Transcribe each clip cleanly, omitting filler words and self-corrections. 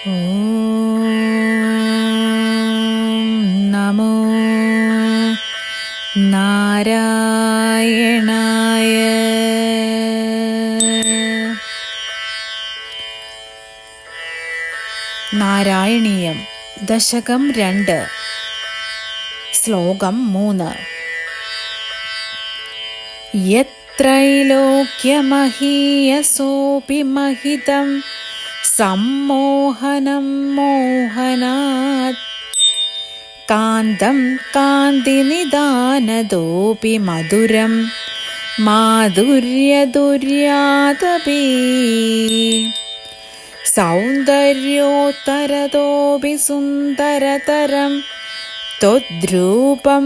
ഓം നമോ നാരായണായ. നാരായണീയം ദശകം 2 ശ്ലോകം 3. യത്രൈലോക്യമഹീയസോപി മഹിതം സമ്മോഹനം മോഹനാത് കാന്തം കാന്തിനിദാനദോപി മധുരം മാധുര്യദുര്യാദപി സൗന്ദര്യോത്തരതോപി സുന്ദരതരം ത്വദ്രൂപം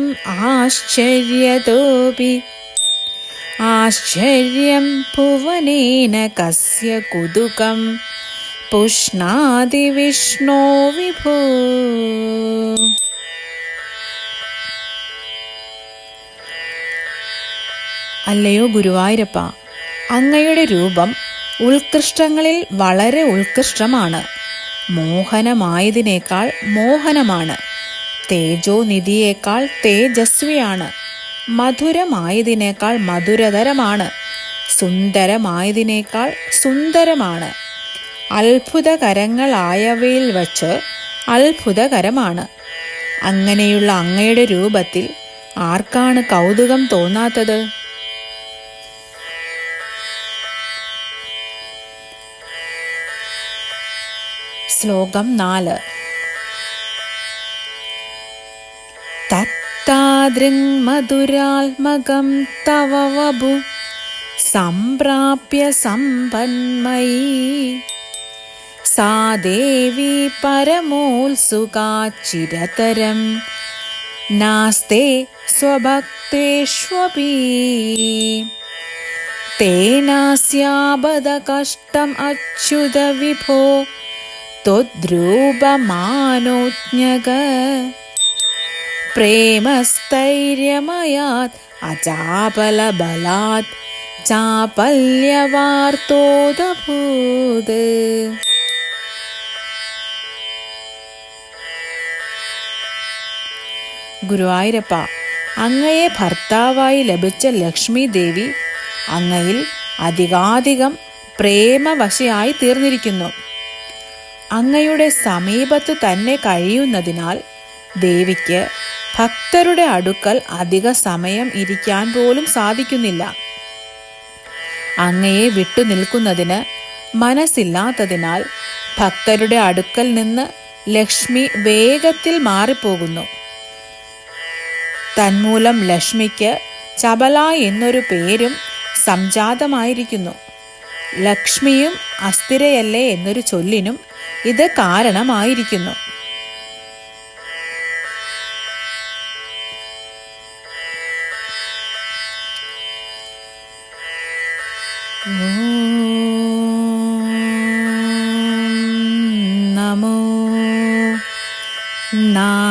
ആശ്ചര്യതോപി ആശ്ചര്യം ഭുവനേന കസ്യ കുതുകം പുഷ്ണാതി വിഷ്ണോ വിഭോ. അല്ലയോ ഗുരുവായൂരപ്പ, അങ്ങയുടെ രൂപം ഉത്കൃഷ്ടങ്ങളിൽ വളരെ ഉത്കൃഷ്ടമാണ്. മോഹനമായതിനേക്കാൾ മോഹനമാണ്. തേജോനിധിയേക്കാൾ തേജസ്വിയാണ്. മധുരമായതിനേക്കാൾ മധുരതരമാണ്. സുന്ദരമായതിനേക്കാൾ സുന്ദരമാണ്. അത്ഭുതകരങ്ങളായവയിൽ വച്ച് അത്ഭുതകരമാണ്. അങ്ങനെയുള്ള അങ്ങയുടെ രൂപത്തിൽ ആർക്കാണ് കൗതുകം തോന്നാത്തത്? ശ്ലോകം 4. തത്താദൃങ്മധുരാത്മകം തവ വപു സംപ്രാപ്യ സമ്പന്മയീ സാ ദേവി പരമോത്സുകാ ചിരതരം നാസ്തേ സ്വഭക്തേഷ്വപി തേനാസ്യാപദ കഷ്ടം അച്യുത വിഭോ ത്വദ്രൂപമാനോജ്ഞക പ്രേമസ്ഥൈര്യമയാത് അചാപലബലാത് ചാപല്യവാർത്തോദഭൂത്. ഗുരുവായൂരപ്പ, അങ്ങയെ ഭർത്താവായി ലഭിച്ച ലക്ഷ്മി ദേവി അങ്ങയിൽ അധികാധികം പ്രേമവശയായി തീർന്നിരിക്കുന്നു. അങ്ങയുടെ സമീപത്തു തന്നെ കഴിയുന്നതിനാൽ ദേവിക്ക് ഭക്തരുടെ അടുക്കൽ അധിക സമയം ഇരിക്കാൻ പോലും സാധിക്കുന്നില്ല. അങ്ങയെ വിട്ടു നിൽക്കുന്നതിന് മനസ്സില്ലാത്തതിനാൽ ഭക്തരുടെ അടുക്കൽ നിന്ന് ലക്ഷ്മി വേഗത്തിൽ മാറിപ്പോകുന്നു. തന്മൂലം ലക്ഷ്മിക്ക് ചപല എന്നൊരു പേരും സംജാതമായിരിക്കുന്നു. ലക്ഷ്മിയും അസ്ഥിരയല്ലേ എന്നൊരു ചൊല്ലിനും ഇത് കാരണമായിരിക്കുന്നു. ഓം നമോ നാരായണായ.